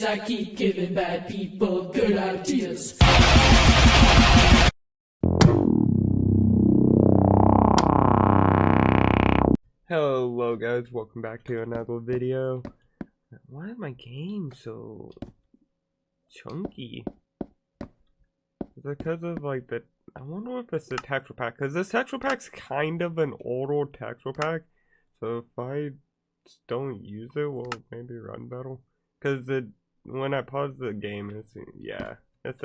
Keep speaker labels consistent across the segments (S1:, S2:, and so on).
S1: I keep giving bad people good ideas.
S2: Hello guys, welcome back to another video. Why is my game so chunky? Is it because of like the... I wonder if it's the texture pack, because this texture pack's kind of an older texture pack. So if I don't use it, will it maybe run better? Because when I pause the game, it's the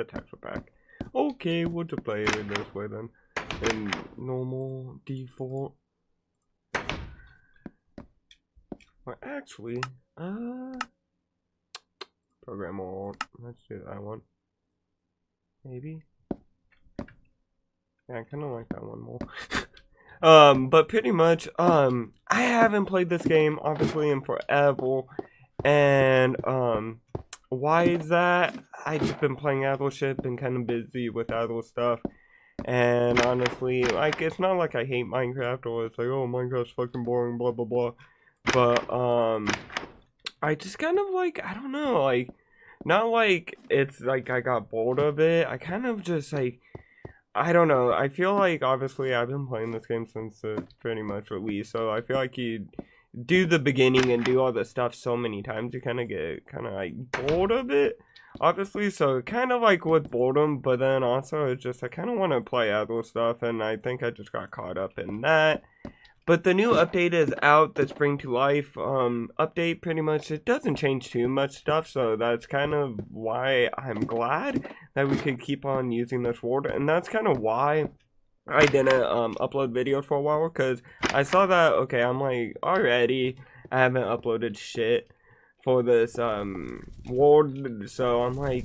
S2: texture pack. Okay, we'll just play it this way then. In normal, default. Well, actually, program mode. Let's do that one. Maybe. Yeah, I kind of like that one more. But pretty much, I haven't played this game obviously in forever, and why is that? I just been playing other shit, been kind of busy with other stuff. And honestly, like, it's not like I hate Minecraft or it's like, oh, Minecraft's fucking boring, blah blah blah. But I just kind of like, I don't know, like, not like it's like I got bored of it. I kind of just like, I don't know. I feel like obviously I've been playing this game since it's pretty much released, so I feel like you do the beginning and do all the stuff so many times, you kind of get kind of like bored of it, obviously. So kind of like with boredom, but then also it's just I kind of want to play other stuff, and I think I just got caught up in that. But the new update is out, the Spring to Life update. Pretty much, it doesn't change too much stuff, so that's kind of why I'm glad that we could keep on using this ward. And that's kind of why I didn't upload videos for a while, because I saw that, okay, I'm like, already, I haven't uploaded shit for this ward, so I'm like,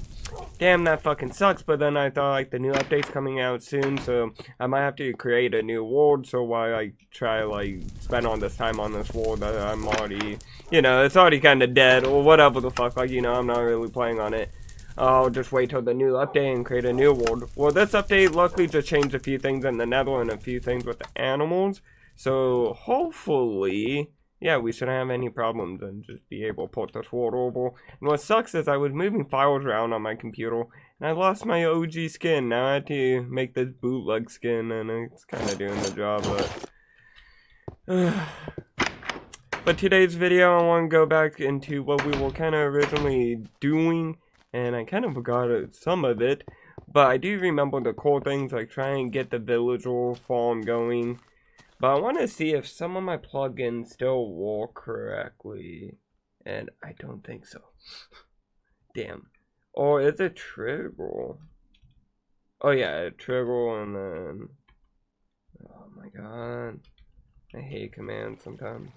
S2: damn, that fucking sucks. But then I thought like the new update's coming out soon, so I might have to create a new ward. So why I try like spend all this time on this ward that I'm already, you know, it's already kind of dead or whatever the fuck, like, you know, I'm not really playing on it. I'll just wait till the new update and create a new ward. Well, this update luckily just changed a few things in the nether and a few things with the animals, so hopefully, yeah, we shouldn't have any problems and just be able to port this ward over. And what sucks is I was moving files around on my computer and I lost my OG skin. Now I had to make this bootleg skin, and it's kind of doing the job, but today's video, I want to go back into what we were kind of originally doing, and I kind of forgot some of it, but I do remember the core things, like trying to get the villager farm going. But I want to see if some of my plugins still work correctly, and I don't think so. Damn. Or is it trigger? Oh yeah, trigger, and then... Oh my god. I hate commands sometimes.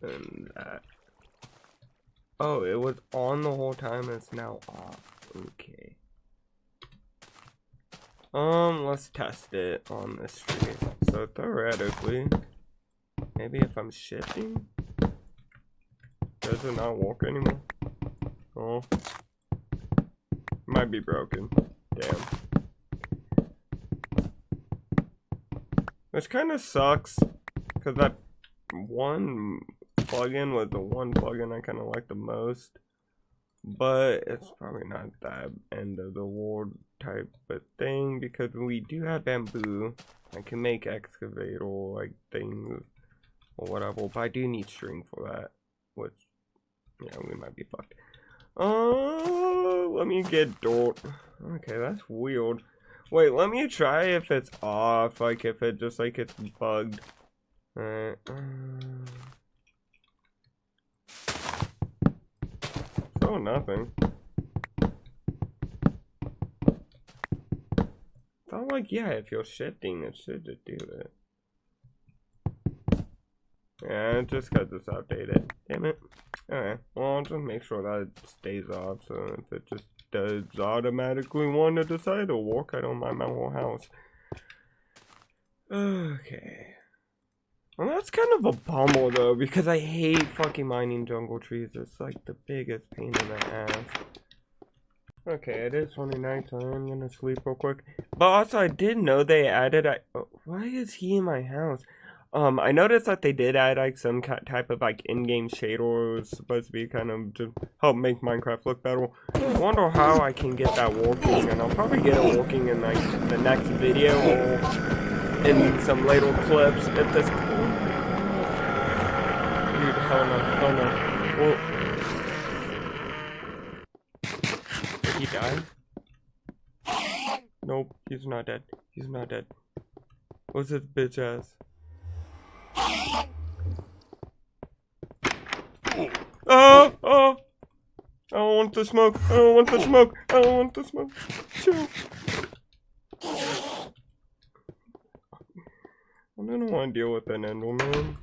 S2: And that. Oh, it was on the whole time, it's now off. Okay. Let's test it on this tree. So theoretically, maybe if I'm shifting, does it not work anymore? Oh, might be broken. Damn. Which kind of sucks, because that one plugin was the one plugin I kind of like the most. But it's probably not that end of the world type of thing, because we do have bamboo. I can make excavator like things or whatever, but I do need string for that, which, yeah, we might be fucked. Let me get dirt. Okay, that's weird. Wait, let me try if it's off, like if it just like it's bugged. Alright. Oh, nothing. Felt like, yeah, if you're shifting, it should just do it. Yeah, just because it's outdated. Damn it. Alright, well, I'll just make sure that it stays off, so if it just does automatically want to decide to work, I don't mind my whole house. Okay. Well, that's kind of a bummer, though, because I hate fucking mining jungle trees. It's like the biggest pain in the ass. Okay, it is 29, so I'm gonna sleep real quick. But also, I did know they added... why is he in my house? I noticed that they did add like some type of like in-game shader. Was supposed to be kind of to help make Minecraft look better. I wonder how I can get that working, and I'll probably get it working in like the next video or in some later clips if this. Dude, hell no, hell no. Well, did he die? Nope, he's not dead. He's not dead. What's this bitch ass? Oh, oh! I don't want the smoke. I don't want the smoke. I don't want the smoke. Chill. I don't want to deal with an Enderman.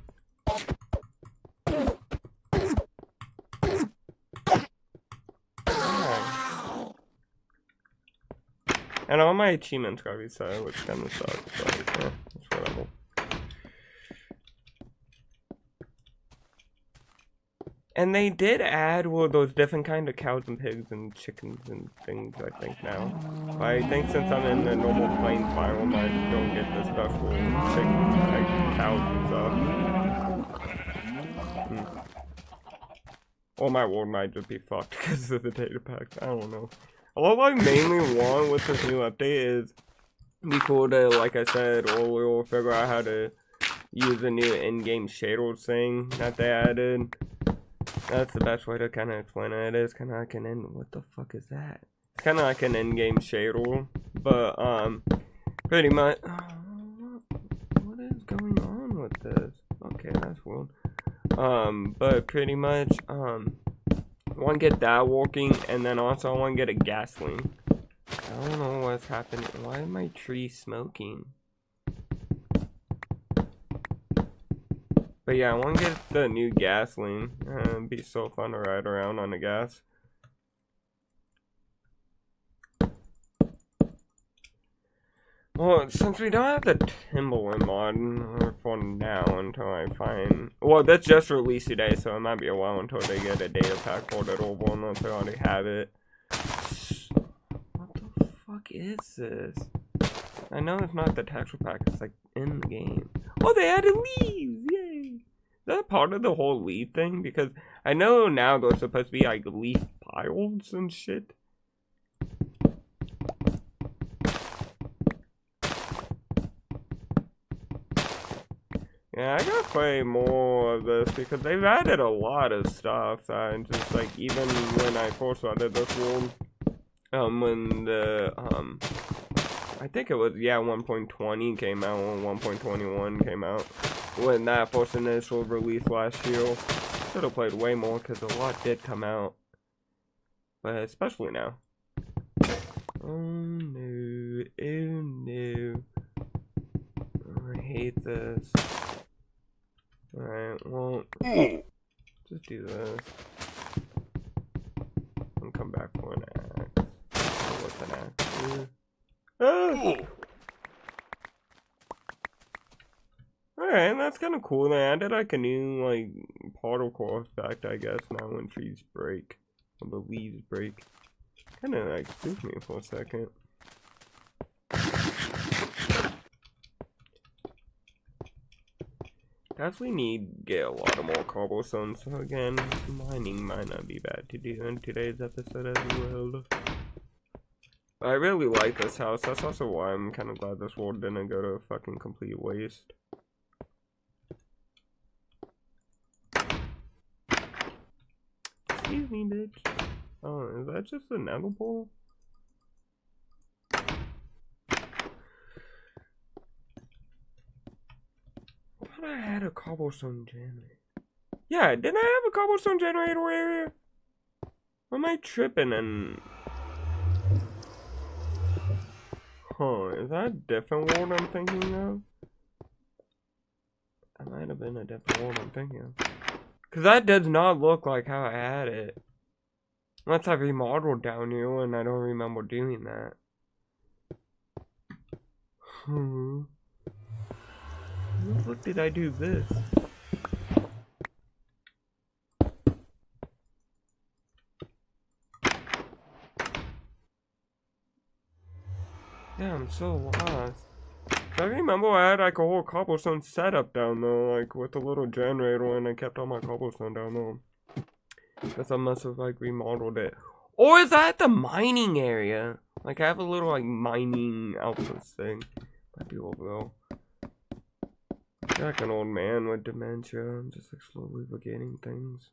S2: And all my achievements got reset, which kind of sucks, but yeah, that's whatever. And they did add, well, those different kind of cows and pigs and chickens and things, I think, now. But I think since I'm in the normal plains biome, I don't get the special chicken, like, cows and stuff. Or my world might just be fucked because of the data pack. I don't know. All I mainly want with this new update is be cool to, like I said earlier, figure out how to use the new in-game shaders thing that they added. That's the best way to kind of explain it. It is kind of like an what the fuck is that? It's kind of like an in-game shader, but pretty much. What is going on with this? Okay, that's weird. But pretty much I want to get that working, and then also I want to get a gasoline. I don't know what's happening. Why is my tree smoking? But yeah, I want to get the new gasoline. It'd be so fun to ride around on the gas. Well, since we don't have the Timberland mod for now until I find... Well, that's just released today, so it might be a while until they get a data pack for it over unless they already have it. What the fuck is this? I know it's not the texture pack, it's like in the game. Oh, they added leaves! Yay! Is that part of the whole leaf thing? Because I know now there's supposed to be like leaf piles and shit. Yeah, I gotta play more of this because they've added a lot of stuff. And just like even when I first started this world, when the I think it was 1.20 came out or 1.21 came out when that first initial release last year. Should have played way more because a lot did come out, but especially now. Oh no! Oh no! I hate this. Alright, well, just do this. And come back for an axe. What's an axe? Ah! Alright, that's kind of cool. They added like a new, like, particle effect, I guess, now when trees break. Or the leaves break. Kind of like spooked me for a second. Definitely need to get a lot of more cobblestone, so again, mining might not be bad to do in today's episode as well. I really like this house, that's also why I'm kind of glad this world didn't go to fucking complete waste. Excuse me, bitch. Oh, is that just a nether portal? I had a cobblestone generator. Yeah, didn't I have a cobblestone generator area? Or am I tripping and... Huh, is that a different world I'm thinking of? That might have been a different world I'm thinking of. Because that does not look like how I had it. Unless I remodeled down here and I don't remember doing that. What the fuck did I do this? Yeah, I'm so lost. I remember I had like a whole cobblestone setup down there, like with a little generator, and I kept all my cobblestone down there. Guess I must have like remodeled it. Or is that the mining area? Like I have a little like mining outpost thing. Might be over there. Like an old man with dementia. I'm just like slowly forgetting things.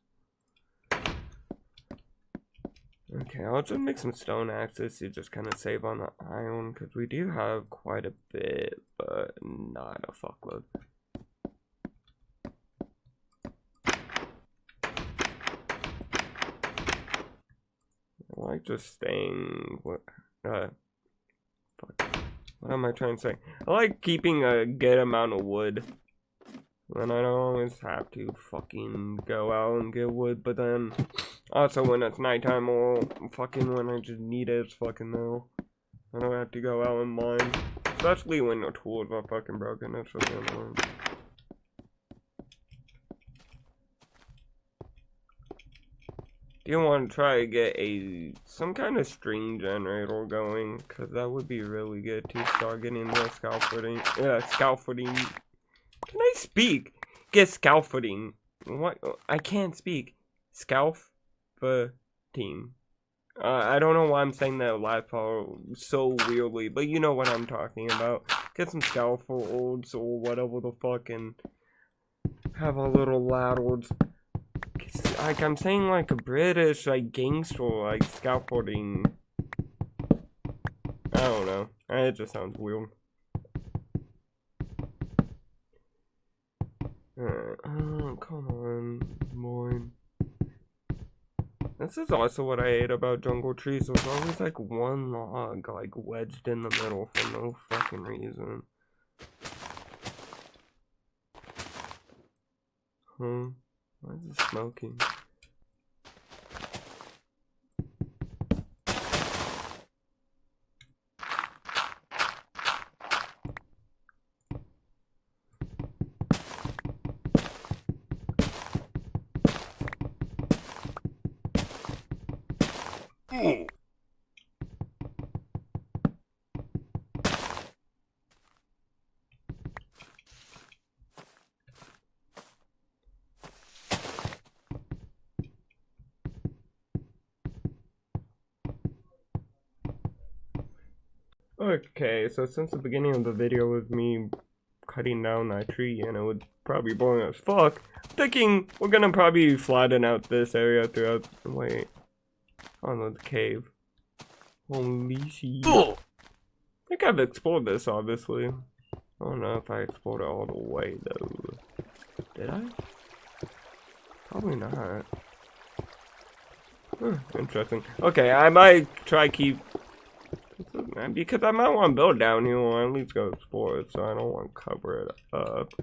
S2: Okay, I'll just make some stone axes to just kind of save on the iron, because we do have quite a bit, but not a fuckload. I like just staying, what am I trying to say? I like keeping a good amount of wood. Then I don't always have to fucking go out and get wood, but then also when it's nighttime or fucking when I just need it, it's fucking no. I don't have to go out and mine. Especially when the tools are fucking broken, that's really annoying. Do you want to try to get some kind of string generator going? Cause that would be really good to start getting the scaffolding. Scaffolding. Can I speak? Get scaffolding. What? I can't speak. Scaffolding. I don't know why I'm saying that last part so weirdly, but you know what I'm talking about. Get some scaffolds or whatever the fuck and have a little ladders. Like I'm saying like a British like gangster like scaffolding. I don't know. It just sounds weird. Oh, come on, Moin. This is also what I hate about jungle trees. There's always like one log like wedged in the middle for no fucking reason. Why is it smoking? Okay, so since the beginning of the video was me cutting down that tree and it would probably boring as fuck, I'm thinking we're gonna probably flatten out this area throughout. Wait, on the cave. Holy shit! I think I've explored this obviously. I don't know if I explored it all the way though. Did I? Probably not. Interesting. Okay, I might try keep. Because I might want to build down here or at least go explore it, so I don't want to cover it up.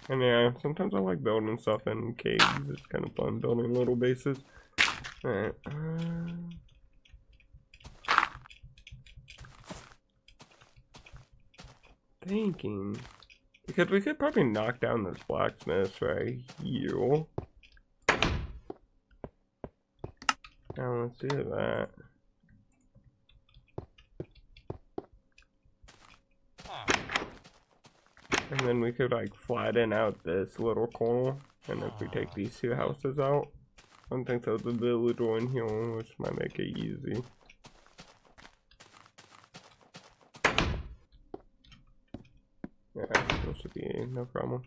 S2: And yeah, sometimes I like building stuff in caves. It's kind of fun building little bases. Alright. Thinking. Because we could probably knock down this blacksmith right here. Now let's do that. And then we could like flatten out this little corner. And if we take these two houses out, I don't think there's a villager in here, which might make it easy. Yeah, that should be no problem.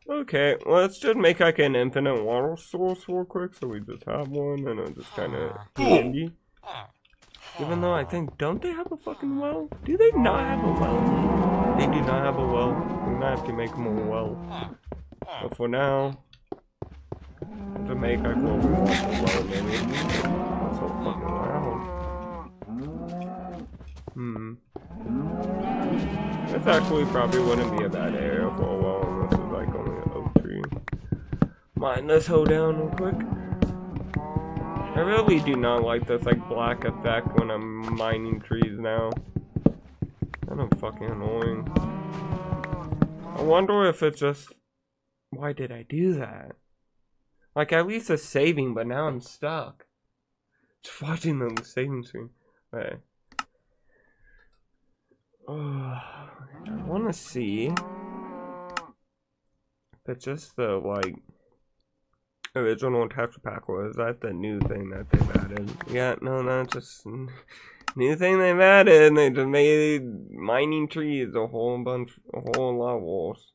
S2: Okay, let's just make like an infinite water source real quick, so we just have one, and it's just kind of handy. Even though I think, don't they have a fucking well? Do they not have a well? They do not have a well. We might have to make them a well. But for now, to make like what we want a well, maybe. That's so fucking loud. This actually probably wouldn't be a bad area for a well, unless it's like only an oak tree. Mine this hoe down real quick. I really do not like this like black effect when I'm mining trees now. Kind of fucking annoying. I wonder if it's just, why did I do that? Like at least it's saving, but now I'm stuck. Just watching the saving screen. Okay. I want to see if it's just the, like, original texture pack, or is that the new thing that they've added? Yeah, no, that's just new thing they've added. They just made mining trees a whole levels.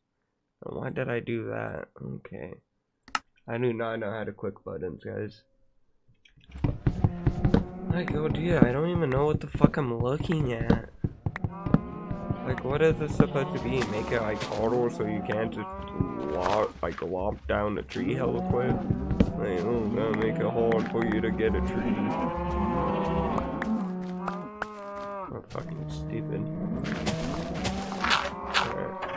S2: And why did I do that? Okay. I do not know how to click buttons, guys. Like, oh dear, I don't even know what the fuck I'm looking at. Like, what is this supposed to be? Make it like harder so you can't just lop down a tree hella quick? Like, oh no, make it hard for you to get a tree. Oh, fucking stupid. Alright.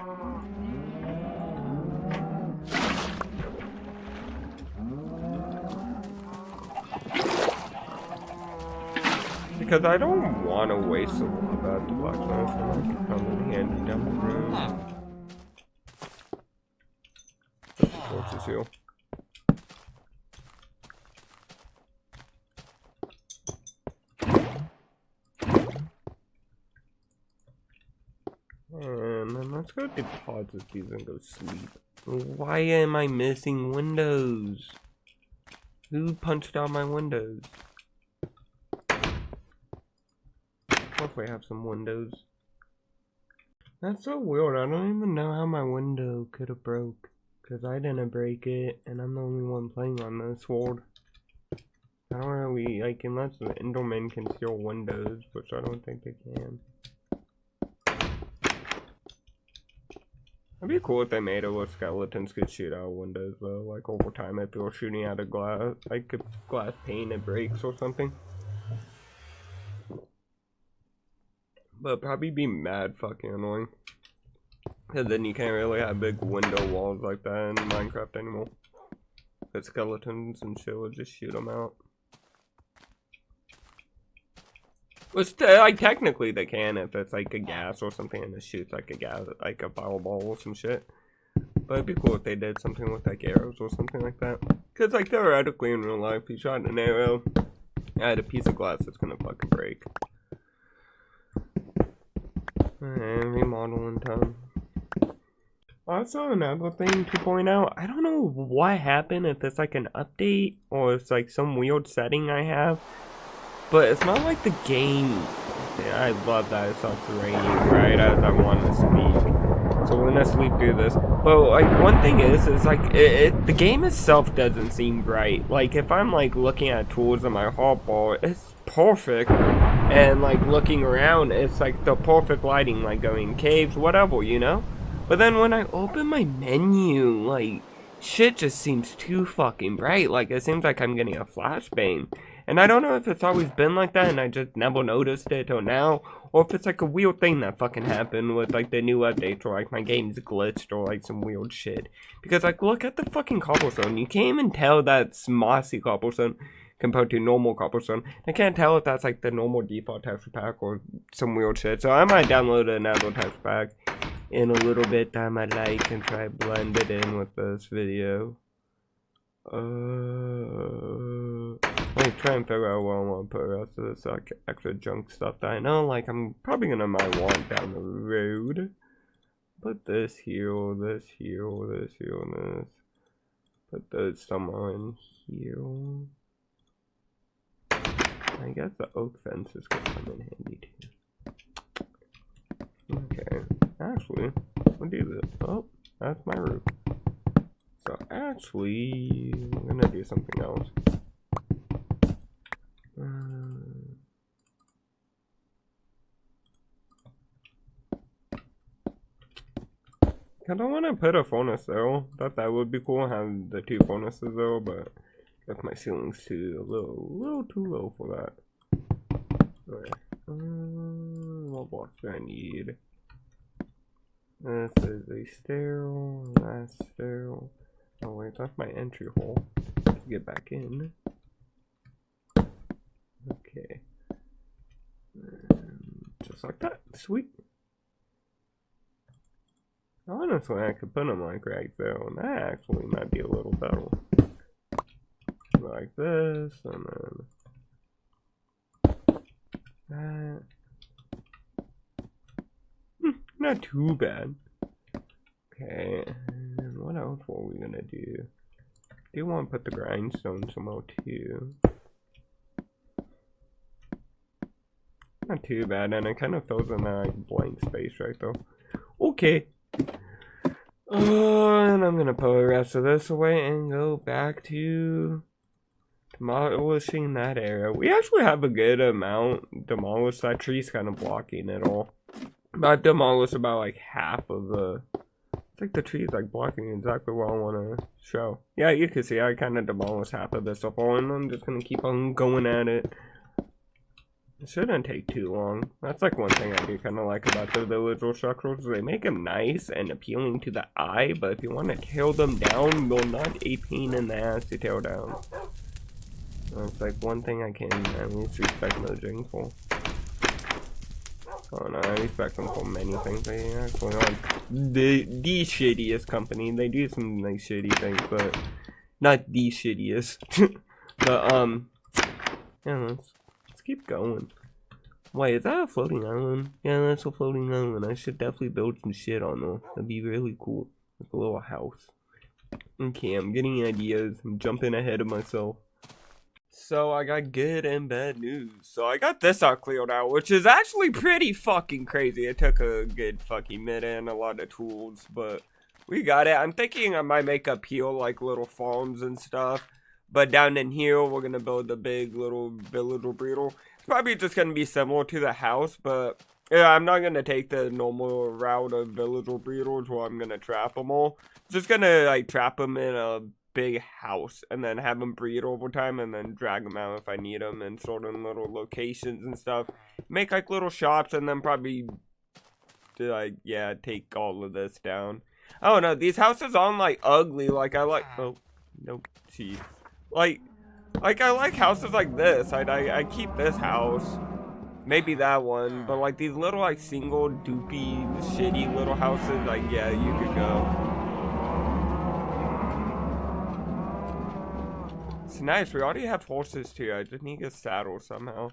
S2: Because I don't want to waste a lot of the black knife, and I can come in handy down the road. Torches heal. And then let's go deposit these and go sleep. Why am I missing windows? Who punched out my windows? Hopefully I have some windows. That's so weird. I don't even know how my window could have broke. Because I didn't break it, and I'm the only one playing on this world. I don't really, like, unless the Enderman can steal windows, which I don't think they can. It'd be cool if they made it where skeletons could shoot out windows, though. Like, over time, if you're shooting out of glass, like, a glass pane, it breaks or something. But it'd probably be mad fucking annoying. Because then you can't really have big window walls like that in Minecraft anymore. Because skeletons and shit will just shoot them out. Which, like, technically they can if it's like a gas or something and it shoots like a gas, like a fireball or some shit. But it'd be cool if they did something with like arrows or something like that. Because, like, theoretically in real life, you shot an arrow at a piece of glass that's gonna fucking break. And remodeling time. Also, another thing to point out, I don't know what happened, if it's like an update or it's like some weird setting I have, but it's not like the game. I love that it starts raining right as I want to speak, so we're gonna sleep through this. But like, one thing is like the game itself doesn't seem bright. Like, if I'm like looking at tools in my hotbar, it's perfect, and like looking around, it's like the perfect lighting, like going caves, whatever, you know. But then when I open my menu, like, shit just seems too fucking bright. Like, it seems like I'm getting a flashbang. And I don't know if it's always been like that and I just never noticed it till now, or if it's like a weird thing that fucking happened with like the new updates, or like my game's glitched, or like some weird shit. Because, like, look at the fucking cobblestone. You can't even tell that's mossy cobblestone compared to normal cobblestone. I can't tell if that's like the normal default texture pack or some weird shit. So I might download another texture pack in a little bit that I might like and try to blend it in with this video. Like, try and figure out where I want to put the rest of this like extra junk stuff that I know, like, I'm probably gonna might want down the road. Put this here, this here, this here, and this. Put those somewhere in here. I guess the oak fence is gonna come in handy too. Okay, actually, we'll do this. Oh, that's my roof. So actually, I'm gonna do something else. I don't want to put a furnace though. Thought that would be cool, have the two furnaces though, but if my ceiling's too a little too low for that. Alright. What blocks do I need? This is a stairwell. That's stairwell. Oh wait, that's my entry hole to get back in. Okay. Just like that. Sweet. Honestly, I could put them like right there, and that actually might be a little better. Like this, and then not too bad. Okay, and what else were we gonna do? Do you want to put the grindstone somewhere too? Not too bad, and it kind of fills in that like, blank space right though. Okay. And I'm gonna put the rest of this away and go back to demolishing that area. We actually have a good amount demolished. That tree's kind of blocking it all. But I've demolished about like half of the... It's like the tree's like blocking exactly what I want to show. Yeah, you can see I kind of demolished half of this stuff all, and I'm just gonna keep on going at it. It shouldn't take too long. That's like one thing I do kind of like about the village structures. They make them nice and appealing to the eye, but if you want to tear them down, they're not a pain in the ass to tear down. That's like one thing I can at least respect Mojang for. Oh no, I respect them for many things. They actually are the shittiest company. They do some like shitty things, but not the shittiest. But yeah, let's keep going. Wait, is that a floating island? Yeah, that's a floating island. I should definitely build some shit on there. That'd be really cool. Like a little house. Okay, I'm getting ideas. I'm jumping ahead of myself. So I got good and bad news. So I got this all cleared out, which is actually pretty fucking crazy. It took a good fucking minute and a lot of tools, but we got it. I'm thinking I might make up here like little farms and stuff. But down in here, we're gonna build a big little village or breeder. It's probably just gonna be similar to the house, but yeah, I'm not gonna take the normal route of village or breeders where I'm gonna trap them all. Just gonna like trap them in a big house and then have them breed over time and then drag them out if I need them and sort of little locations and stuff. Make like little shops and then probably like yeah, take all of this down. I don't know. These houses aren't like ugly. Like I like. Oh, nope. Jeez. Like I like houses like this. I keep this house, maybe that one, but like these little like single doopy shitty little houses, like yeah, you could go. It's nice. We already have horses too. I just need a saddle somehow.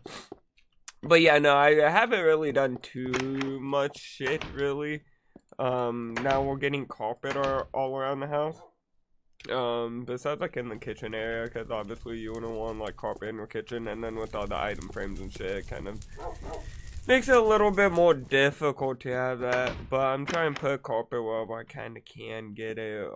S2: But yeah, no, I haven't really done too much shit really. Now we're getting carpet all around the house. Besides like in the kitchen area, because obviously you wouldn't want like carpet in your kitchen, and then with all the item frames and shit, it kind of makes it a little bit more difficult to have that. But I'm trying to put carpet wherever I kind of can get it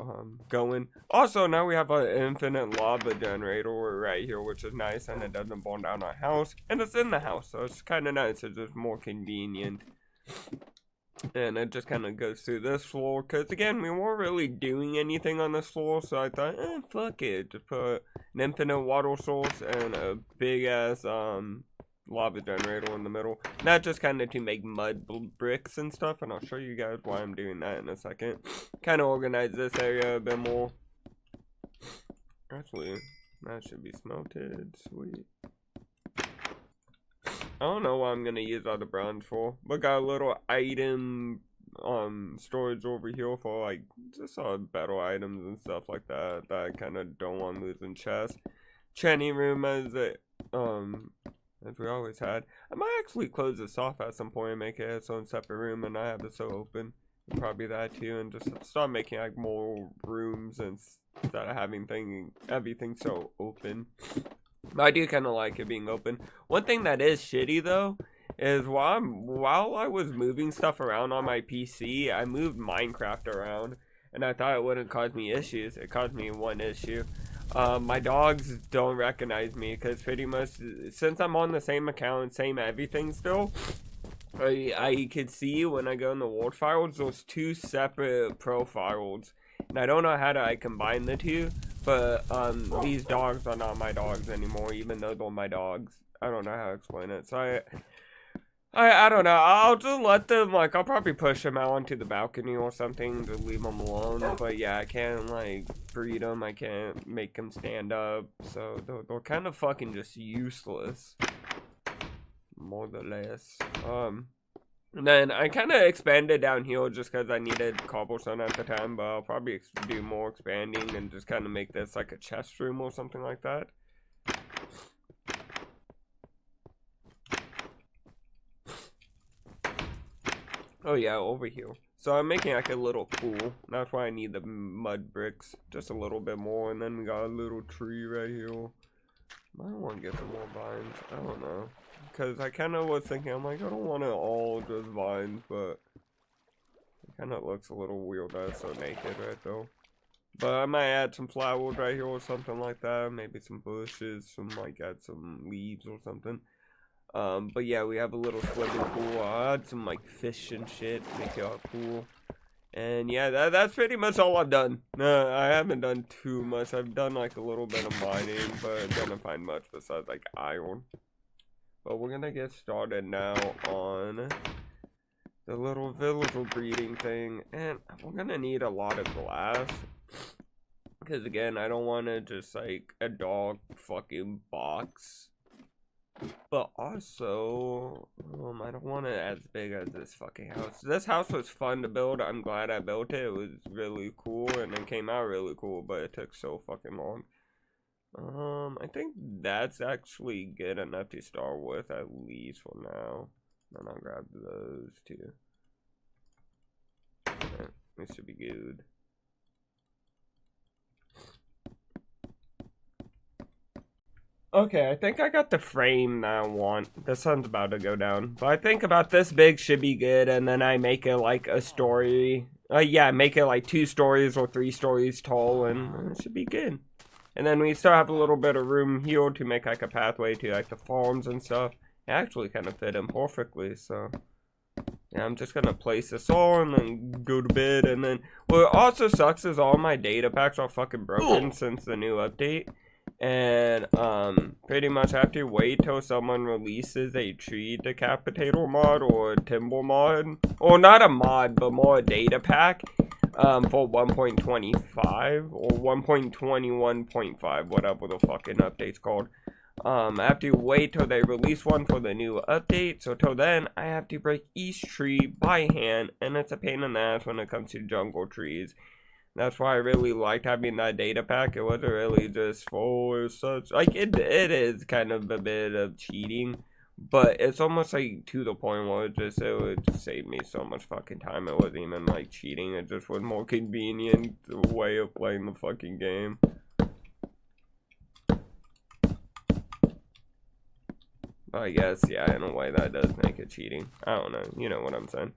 S2: going. Also, now we have an infinite lava generator right here, which is nice, and it doesn't burn down our house, and it's in the house, so it's kind of nice. It's just more convenient. And it just kind of goes through this floor, because again, we weren't really doing anything on this floor, so I thought, fuck it, just put an infinite water source and a big ass lava generator in the middle. Not just kind of to make mud bricks and stuff, and I'll show you guys why I'm doing that in a second. Kind of organize this area a bit more. Actually, that should be smelted. Sweet. I don't know what I'm gonna use all the bronze for, but got a little item storage over here for like just battle items and stuff like that that I kind of don't want to lose in chest. Training room as we always had. I might actually close this off at some point and make it its own separate room, and not have it so open. Probably that too, and just start making like more rooms instead of having everything so open. But I do kind of like it being open. One thing that is shitty though is while I was moving stuff around on my PC, I moved Minecraft around, and I thought it wouldn't cause me issues. It caused me one issue. My dogs don't recognize me because pretty much since I'm on the same account, same everything still, I could see when I go in the world files, those two separate profiles, and I don't know how to combine the two. But these dogs are not my dogs anymore, even though they're my dogs. I don't know how to explain it. So I don't know. I'll just let them, like, I'll probably push them out onto the balcony or something to leave them alone. But yeah, I can't like breed them. I can't make them stand up. So they're kind of fucking just useless, more or less. And then I kind of expanded down here just because I needed cobblestone at the time, but I'll probably do more expanding and just kind of make this like a chest room or something like that. Oh yeah, over here. So I'm making like a little pool. That's why I need the mud bricks. Just a little bit more. And then we got a little tree right here. I don't want to get some more vines. I don't know. Because I kind of was thinking, I'm like, I don't want it all just vines, but it kind of looks a little weird that it's so naked right though. But I might add some flowers right here or something like that. Maybe some bushes, add some leaves or something. But yeah, we have a little swimming pool. I'll add some like fish and shit to make it all cool. And yeah, that's pretty much all I've done. I haven't done too much. I've done like a little bit of mining, but I didn't find much besides like iron. But we're gonna get started now on the little villager breeding thing. And we're gonna need a lot of glass. Because again, I don't want to just like a dog fucking box. But also, I don't want it as big as this fucking house. This house was fun to build. I'm glad I built it. It was really cool, and it came out really cool, but it took so fucking long. I think that's actually good enough to start with, at least for now. Then I'll grab those too. Okay, this should be good. Okay, I think I got the frame that I want. The sun's about to go down. But I think about this big should be good, and then I make it like a story. Yeah, make it like 2 stories or 3 stories tall, and it should be good. And then we still have a little bit of room here to make like a pathway to like the farms and stuff. It actually kind of fit in perfectly, so... Yeah, I'm just gonna place this on and go to bed, and then... What also sucks is all my data packs are fucking broken since the new update. And pretty much have to wait till someone releases a tree decapitator mod or a timber mod, or not a mod but more a data pack for 1.25 or 1.21.5, whatever the fucking update's called. I have to wait till they release one for the new update, so till then I have to break each tree by hand, and it's a pain in the ass when it comes to jungle trees. That's why I really liked having that data pack. It wasn't really just for such, like, it is kind of a bit of cheating, but it's almost like to the point where it would just save me so much fucking time. It wasn't even like cheating, it just was more convenient way of playing the fucking game. But I guess, yeah, in a way that does make it cheating. I don't know, you know what I'm saying.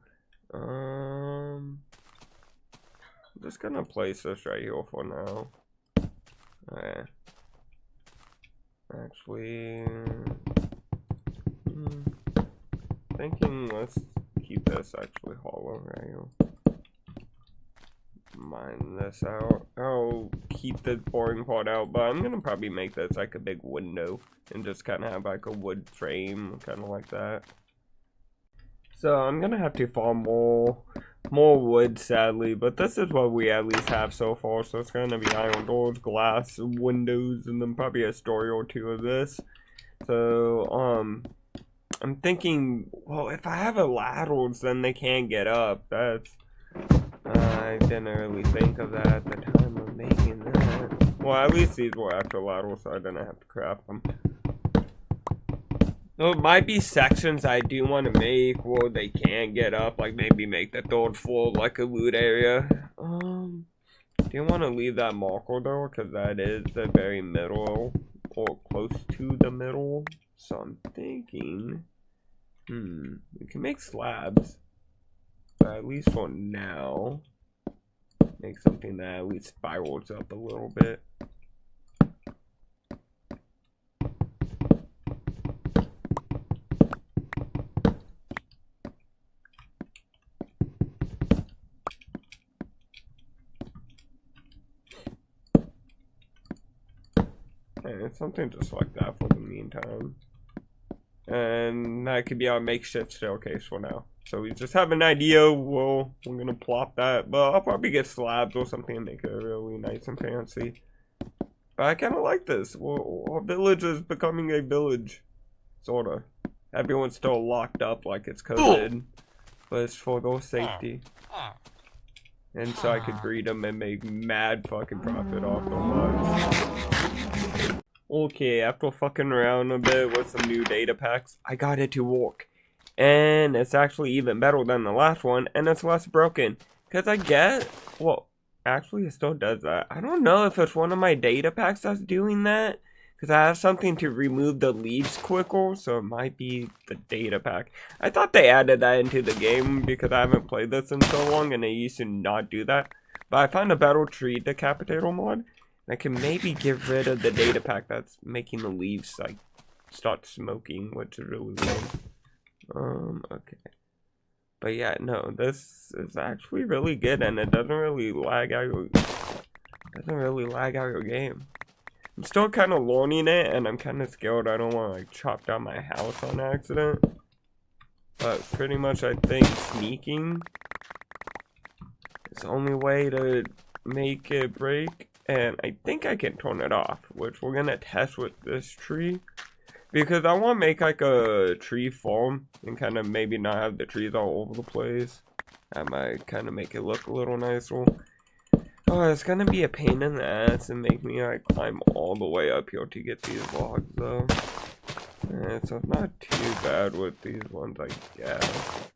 S2: I'm just gonna place this right here for now. Okay. Actually, thinking let's keep this actually hollow right here. Mine this out. I'll keep the boring part out, but I'm gonna probably make this like a big window and just kind of have like a wood frame, kind of like that. So I'm gonna have to farm more wood, sadly, but this is what we at least have so far. So it's gonna be iron doors, glass, windows, and then probably a story or 2 of this. So I'm thinking, well, if I have a ladders, then they can't get up. That's I didn't really think of that at the time of making that. Well, at least these were actual ladders, so I didn't have to craft them. There might be sections I do want to make where they can get up, like maybe make the 3rd floor like a loot area. Do you want to leave that marker though, because that is the very middle, or close to the middle. So I'm thinking, we can make slabs, but at least for now, make something that at least spirals up a little bit. And something just like that for the meantime. And that could be our makeshift staircase for now. So we just have an idea. Well, we're gonna plop that, but I'll probably get slabs or something and make it really nice and fancy. But I kind of like this. Well, our village is becoming a village, sorta. Everyone's still locked up like it's COVID, but it's for their safety. And so I could breed them and make mad fucking profit off the mods. Okay, after fucking around a bit with some new data packs, I got it to work. and it's actually even better than the last one, and it's less broken. Because I get, well, actually it still does that. I don't know if it's one of my data packs that's doing that, because I have something to remove the leaves quicker, so it might be the data pack. I thought they added that into the game because I haven't played this in so long, and they used to not do that. But I found a better tree decapitator mod. I can maybe get rid of the data pack that's making the leaves like start smoking, which is really lame. Okay. But yeah, no, this is actually really good, and it doesn't really lag out your game. I'm still kind of learning it, and I'm kind of scared I don't want to like chop down my house on accident. But pretty much I think sneaking is the only way to make it break, and I think I can turn it off, which we're gonna test with this tree. Because I want to make like a tree farm and kind of maybe not have the trees all over the place. That might kind of make it look a little nicer. Oh, it's gonna be a pain in the ass and make me like climb all the way up here to get these logs though. So it's not too bad with these ones, I guess.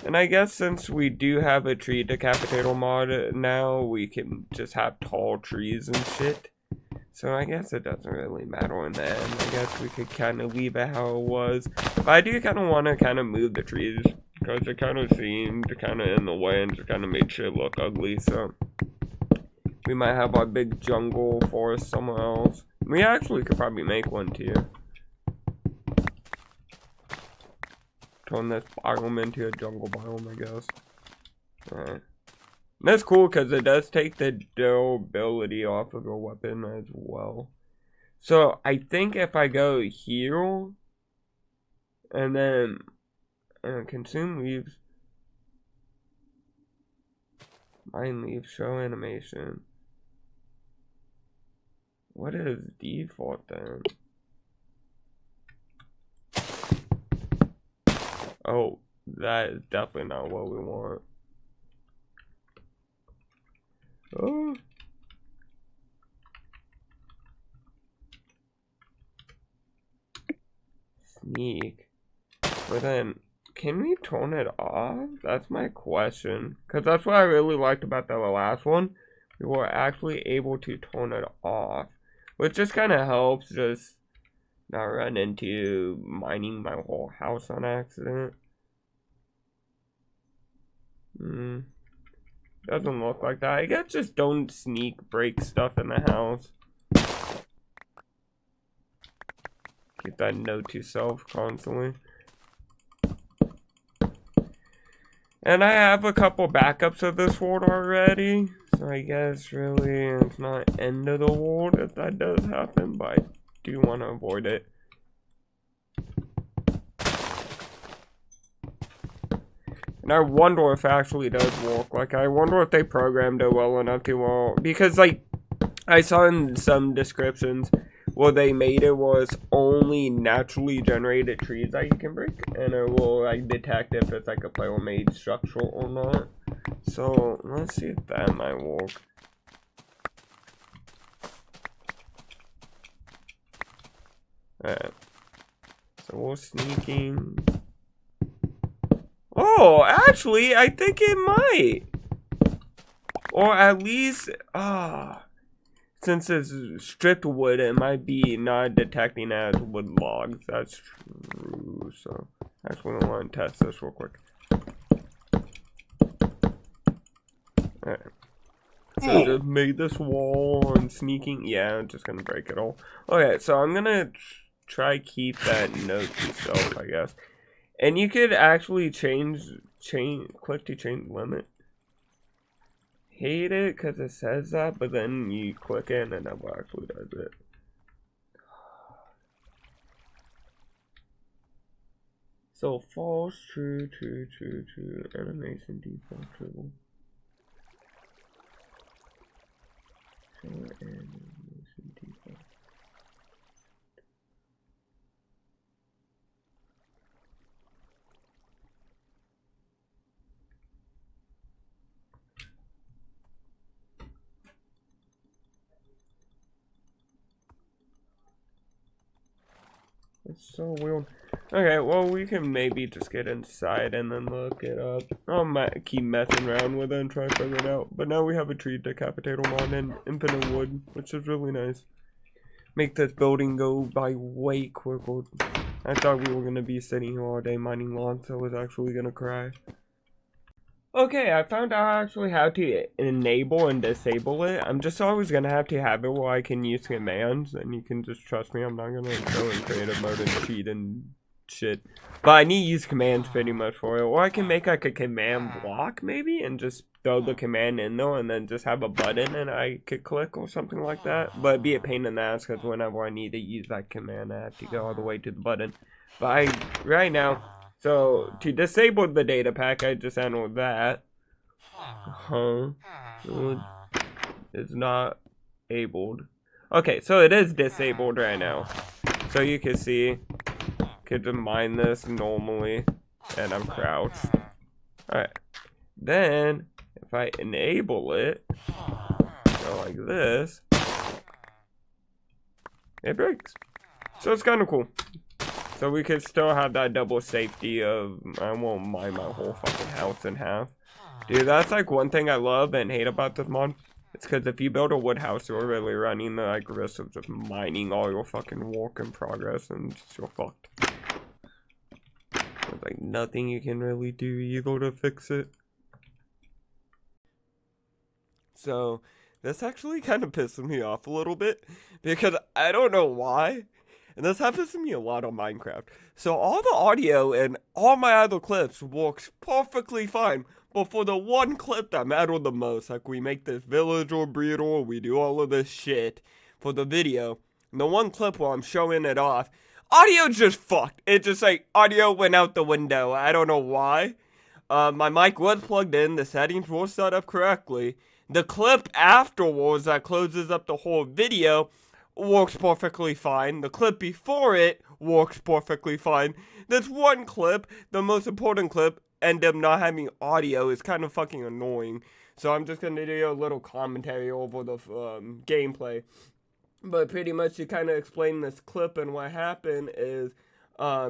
S2: And I guess since we do have a tree decapitator mod now, we can just have tall trees and shit. So I guess it doesn't really matter in the end. I guess we could kind of leave it how it was. But I do kind of want to kind of move the trees, because it kind of seemed kind of in the way and just kind of made shit look ugly. So we might have our big jungle forest somewhere else. We actually could probably make one too. Turn this biome into a jungle biome, I guess. Alright. That's cool because it does take the durability off of your weapon as well. So I think if I go here and then consume leaves, mine leaves, show animation. What is default then? Oh, that is definitely not what we want. Oh. Sneak. But then, can we turn it off? That's my question. Because that's what I really liked about the last one. We were actually able to turn it off. Which just kind of helps just not run into mining my whole house on accident. Doesn't look like that. I guess just don't sneak break stuff in the house. Keep that note to self constantly. And I have a couple backups of this world already. So I guess really it's not end of the world if that does happen, but I do want to avoid it. And I wonder if it actually does work. Like, I wonder if they programmed it well enough to, because, like, I saw in some descriptions where they made it was only naturally generated trees that you can break. And it will, like, detect if it's, like, a player-made structure or not. So, let's see if that might work. Alright. So, we're sneaking. Oh, actually, I think it might. Or at least, since it's stripped wood, it might be not detecting as wood logs. That's true. So, actually, I want to test this real quick. Alright. So, just made this wall and sneaking. Yeah, I'm just gonna break it all. Okay, so I'm gonna try keep that note to self, I guess. And you could actually click to change limit. Hate it because it says that, but then you click it and it never actually does it. So false, true, animation default, true. Show animation default. It's so weird. Okay, well, we can maybe just get inside and then look it up. I'll keep messing around with it and try to figure it out. But now we have a tree decapitator mod and infinite wood, which is really nice. Make this building go by way quicker. I thought we were going to be sitting here all day mining logs. I was actually going to cry. Okay, I found out actually how to enable and disable it. I'm just always gonna have to have it where I can use commands, and you can just trust me, I'm not gonna go in creative mode and cheat and shit. But I need to use commands pretty much for it. Or I can make like a command block maybe, and just throw the command in there, and then just have a button and I could click or something like that. But it'd be a pain in the ass, because whenever I need to use that command, I have to go all the way to the button. But right now, so, to disable the data pack, I just handled that. It's not abled. Okay, so it is disabled right now. So you can see, could just mine this normally, and I'm crouched. Alright, then, if I enable it, go like this, it breaks. So it's kind of cool. So we could still have that double safety of, I won't mine my whole fucking house in half. Dude, that's like one thing I love and hate about this mod. It's because if you build a wood house, you're really running the like risk of just mining all your fucking work in progress, and just you're fucked. There's like nothing you can really do either to fix it. So, this actually kind of pisses me off a little bit, because I don't know why. And this happens to me a lot on Minecraft. So all the audio and all my other clips works perfectly fine. But for the one clip that mattered the most, like we make this villager breeder, we do all of this shit for the video. And the one clip where I'm showing it off, audio just fucked. It just like, audio went out the window. I don't know why. My mic was plugged in, the settings were set up correctly. The clip afterwards that closes up the whole video works perfectly fine. The clip before it works perfectly fine. This one clip, the most important clip, ended up not having audio is kind of fucking annoying. So I'm just gonna do a little commentary over the gameplay. But pretty much to kind of explain this clip and what happened is,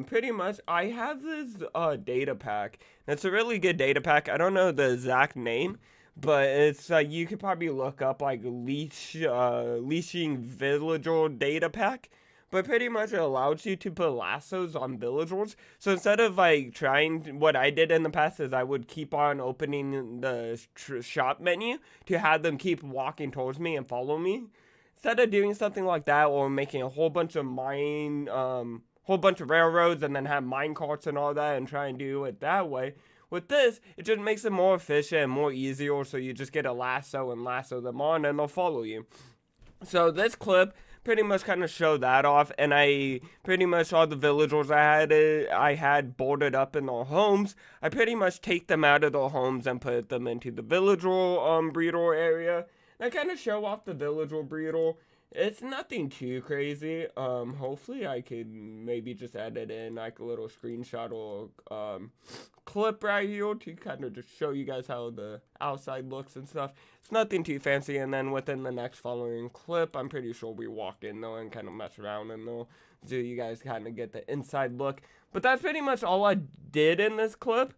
S2: pretty much I have this data pack. It's a really good data pack. I don't know the exact name, but it's you could probably look up like leashing villager data pack. But pretty much it allows you to put lassos on villagers. So instead of like trying, what I did in the past is I would keep on opening the shop menu to have them keep walking towards me and follow me. Instead of doing something like that, or making a whole bunch of whole bunch of railroads and then have mine carts and all that and try and do it that way. With this, it just makes it more efficient and more easier, so you just get a lasso and lasso them on and they'll follow you. So this clip pretty much kind of showed that off, and I pretty much all the villagers I had boarded up in their homes, I pretty much take them out of their homes and put them into the villager breeder area. And I kind of show off the villager breeder. It's nothing too crazy. Hopefully I can maybe just edit in like a little screenshot or clip right here to kind of just show you guys how the outside looks and stuff. It's nothing too fancy, and then within the next following clip, I'm pretty sure we walk in though and kind of mess around in there, so you guys kind of get the inside look. But that's pretty much all I did in this clip.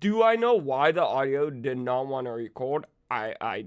S2: Do I know why the audio did not want to record? I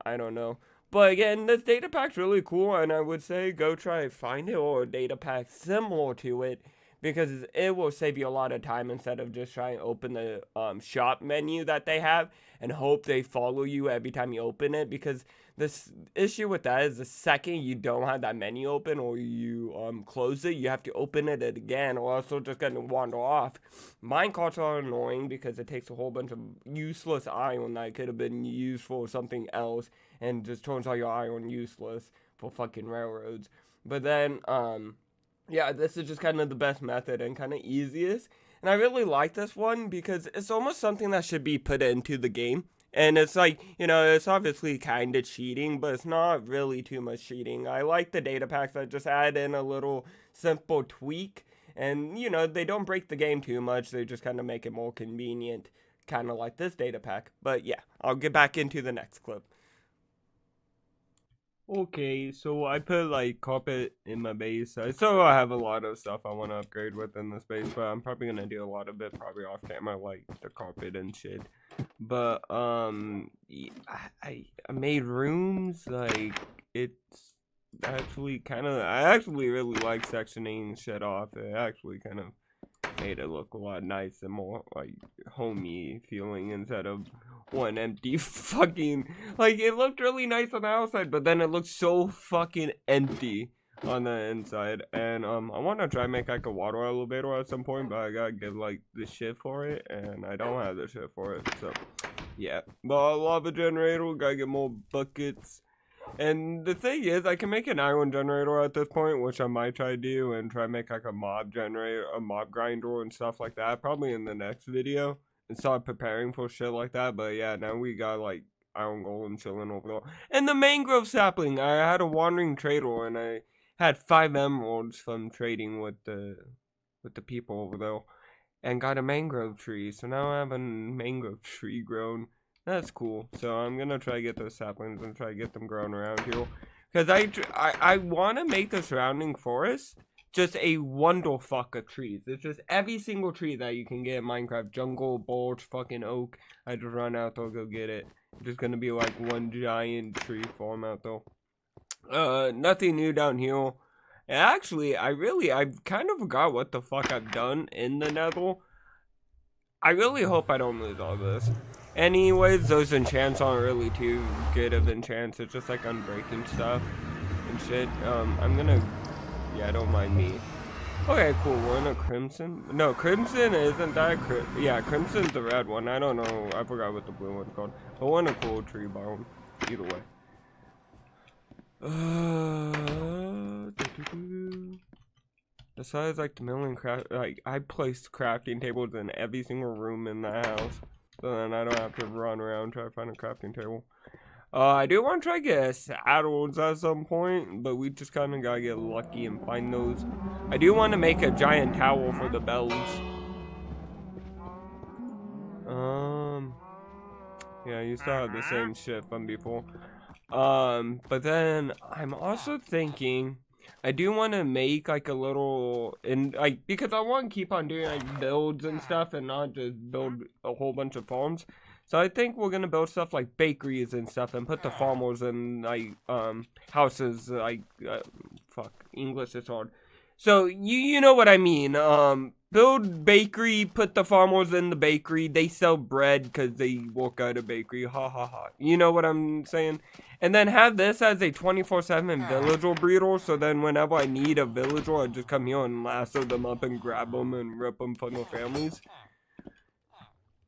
S2: don't know. But again, this data pack's really cool, and I would say go try and find it or a data pack similar to it, because it will save you a lot of time instead of just trying to open the shop menu that they have and hope they follow you every time you open it. Because this issue with that is the second you don't have that menu open or you close it, you have to open it again, or else they're just going to wander off. Minecarts are annoying because it takes a whole bunch of useless iron that could have been used for something else, and just turns all your iron useless for fucking railroads. But then, yeah, this is just kind of the best method and kind of easiest. And I really like this one because it's almost something that should be put into the game. And it's like, you know, it's obviously kind of cheating, but it's not really too much cheating. I like the data packs that just add in a little simple tweak. And, you know, they don't break the game too much. They just kind of make it more convenient, kind of like this data pack. But yeah, I'll get back into the next clip. Okay, so I put like carpet in my base. I still have a lot of stuff I want to upgrade within the space, but I'm probably gonna do a lot of it probably off camera, like the carpet and shit. But I made rooms like it's actually kind of I actually really like sectioning shit off. It actually kind of made it look a lot nicer and more like homey feeling instead of one empty fucking like it looked really nice on the outside, but then it looked so fucking empty on the inside. And I want to try and make like a water elevator at some point, but I gotta get like the shit for it, and I don't have the shit for it. So yeah, but a lava generator, gotta get more buckets. And the thing is, I can make an iron generator at this point, which I might try to do, and try to make like a mob generator, a mob grinder and stuff like that, probably in the next video, and start preparing for shit like that. But yeah, now we got like iron golem chilling over there. And the mangrove sapling, I had a wandering trader, and I had 5 emeralds from trading with the people over there, and got a mangrove tree. So now I have a mangrove tree grown. That's cool. So I'm gonna try to get those saplings and try to get them growing around here, because I want to make the surrounding forest just a wonderfuck of trees. It's just every single tree that you can get in Minecraft, jungle, birch, fucking oak. I just run out there, go get it. It's just gonna be like one giant tree farm out there. Nothing new down here. And actually, I kind of forgot what the fuck I've done in the nether. I really hope I don't lose all this. Anyways, those enchants aren't really too good of enchants. It's just like unbreaking stuff and shit. I'm gonna, yeah, don't mind me. Okay, cool. We're in a crimson. No, crimson isn't that. Yeah, crimson's the red one. I don't know. I forgot what the blue one's called. But we're in a cool tree biome. Either way. Besides, like the milling craft, like I placed crafting tables in every single room in the house. So then I don't have to run around trying to find a crafting table. I do want to try to get saddles at some point, but we just kind of gotta get lucky and find those. I do want to make a giant towel for the bells. Yeah, you still have the same shit from before. But then I'm also thinking I do want to make like a little, and like, because I want to keep on doing like builds and stuff and not just build a whole bunch of farms. So I think we're gonna build stuff like bakeries and stuff and put the farmers in like houses, like fuck, English is hard. So you know what I mean. Build bakery, put the farmers in the bakery. They sell bread because they work at a bakery. Ha ha ha. You know what I'm saying? And then have this as a 24/7 villager breeder. So then whenever I need a villager, I just come here and lasso them up and grab them and rip them from their families.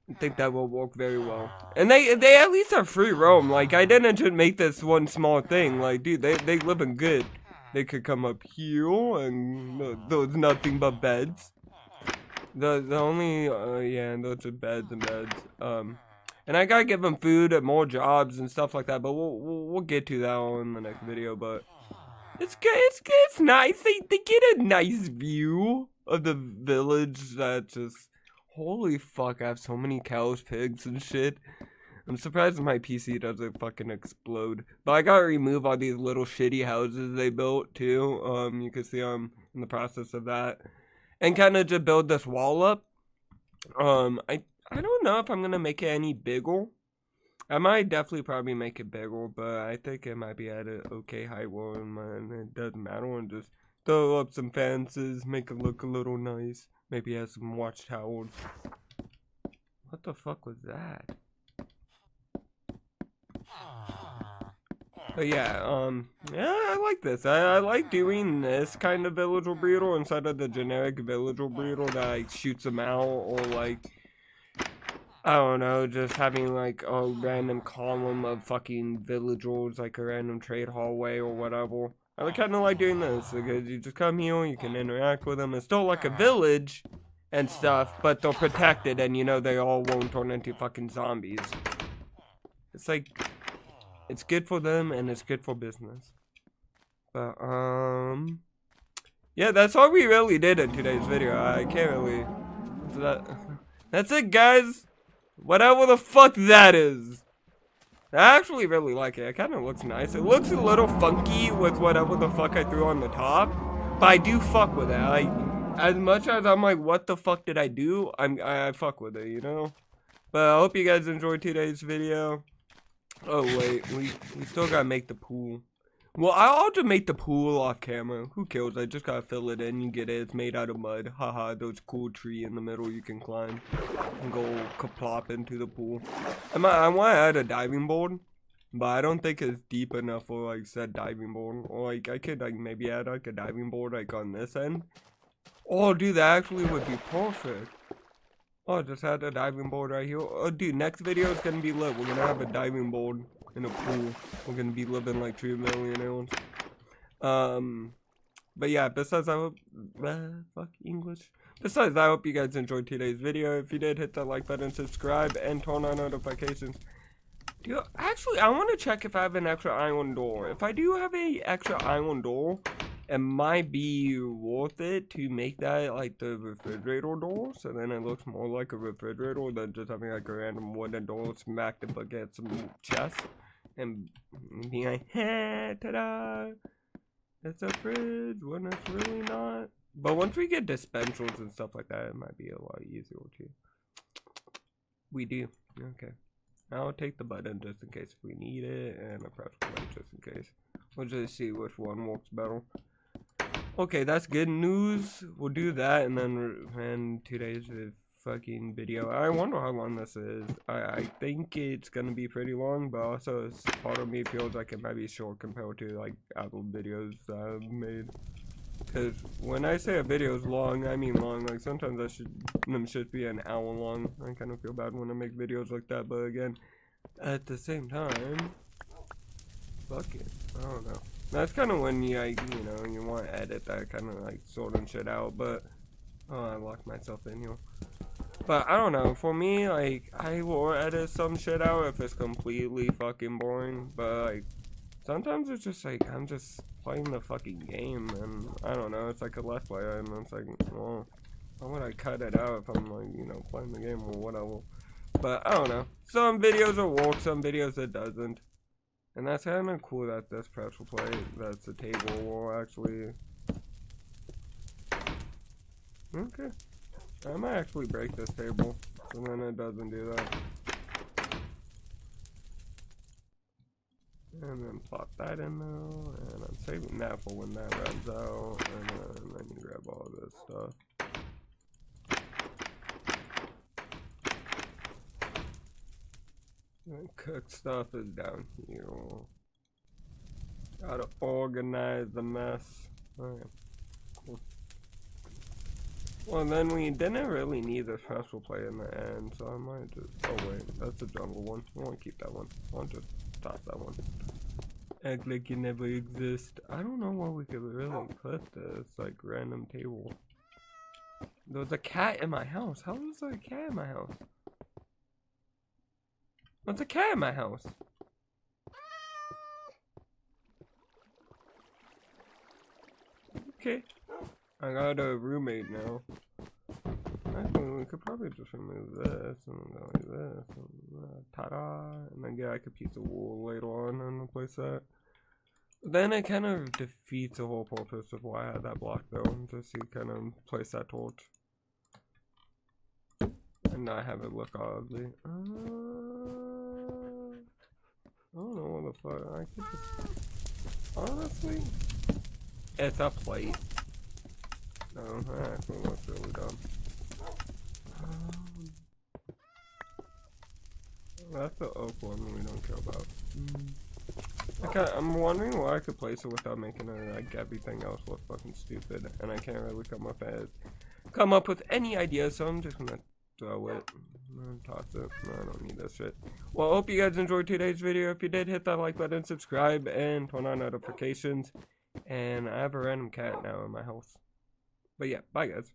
S2: I think that will work very well. And they at least have free roam. Like, I didn't just make this one small thing. Like, dude, they living good. They could come up here and there's nothing but beds. The only, yeah, those are beds and beds. And I gotta give them food and more jobs and stuff like that, but we'll get to that on in the next video. But it's good, it's nice. They get a nice view of the village that just, holy fuck, I have so many cows, pigs, and shit. I'm surprised my PC doesn't fucking explode. But I gotta remove all these little shitty houses they built too. You can see I'm in the process of that. And kind of just build this wall up. I don't know if I'm gonna make it any bigger. I might definitely probably make it bigger, but I think it might be at an okay height where it doesn't matter, and just throw up some fences, make it look a little nice. Maybe have some watchtowers. What the fuck was that? But yeah, yeah, I like this. I like doing this kind of villager breeder instead of the generic villager breeder that like shoots them out, or like, I don't know, just having like a random column of fucking villagers, like a random trade hallway or whatever. I kind of like doing this because you just come here, you can interact with them. It's still like a village and stuff, but they're protected, and you know they all won't turn into fucking zombies. It's like, it's good for them and it's good for business. But yeah, that's all we really did in today's video. I can't really. That's it, guys. Whatever the fuck that is. I actually really like it. It kind of looks nice. It looks a little funky with whatever the fuck I threw on the top, but I do fuck with it. Like, as much as I'm like, what the fuck did I do? I fuck with it, you know? But I hope you guys enjoyed today's video. Oh wait, we still gotta make the pool. Well, I'll just make the pool off camera. Who cares? I just gotta fill it in. You get it. It's made out of mud. Haha, there's a cool tree in the middle you can climb and go kaplop into the pool. I want to add a diving board, but I don't think it's deep enough for like said diving board. Or like I could like maybe add like a diving board like on this end. Oh, dude, that actually would be perfect. Oh, just had a diving board right here. Oh, dude, next video is gonna be lit. We're gonna have a diving board in a pool. We're gonna be living like 2 millionaires. But yeah, besides I hope, fuck English. Besides, I hope you guys enjoyed today's video. If you did, hit that like button, subscribe, and turn on notifications. Dude, actually, I want to check if I have an extra iron door. If I do have a extra iron door, it might be worth it to make that like the refrigerator door, so then it looks more like a refrigerator than just having like a random wooden door smacked up against some chest and be like, hey, ta-da, it's a fridge when it's really not. But once we get dispensers and stuff like that, it might be a lot easier too. We do. Okay. I'll take the button just in case we need it, and a press play just in case. We'll just see which one works better. Okay, that's good news. We'll do that, and then end today's fucking video. I wonder how long this is. I think it's gonna be pretty long, but also part of me feels like it might be short compared to like other videos that I've made. Because when I say a video is long, I mean long. Like sometimes them should be an hour long. I kind of feel bad when I make videos like that, but again, at the same time, fuck it. I don't know. That's kind of when you like, you know, you want to edit that kind of like sorting shit out, but oh, I locked myself in here. But I don't know, for me, like, I will edit some shit out if it's completely fucking boring, but like, sometimes it's just like, I'm just playing the fucking game, and I don't know, it's like a Let's Play, and it's like, well, why would I cut it out if I'm like, you know, playing the game or whatever. But I don't know, some videos will work, some videos it doesn't. And that's kind of cool that this pressure plate, that's a table, will actually... Okay. I might actually break this table, so then it doesn't do that. And then plop that in there, and I'm saving that for when that runs out, and then you grab all this stuff. And cook stuff is down here. Gotta organize the mess. Okay, cool. Well, then we didn't really need the special play in the end, so I might just... Oh wait, that's a jungle one. I won't keep that one. I'll just toss that one. Act like you never exist. I don't know where we could really put this, like, random table. There's a cat in my house. How is there a cat in my house? There's a cat in my house. Okay. I got a roommate now. Actually, we could probably just remove this and go like this. And, ta-da! And then get like a piece of wool later on and replace that. But then it kind of defeats the whole purpose of why I had that block though. Just to kind of place that torch. And not have it look ugly. I don't know what the fuck. I could just... Honestly... It's a plate. No, that actually looks really dumb. That's the oak one we don't care about. Okay, I'm wondering where I could place it without making it like everything else look fucking stupid, and I can't really come up with any ideas, so I'm just gonna throw it. Toss it. No, I don't need this shit. Well, I hope you guys enjoyed today's video. If you did, hit that like button, subscribe, and turn on notifications. And I have a random cat now in my house. But yeah, bye guys.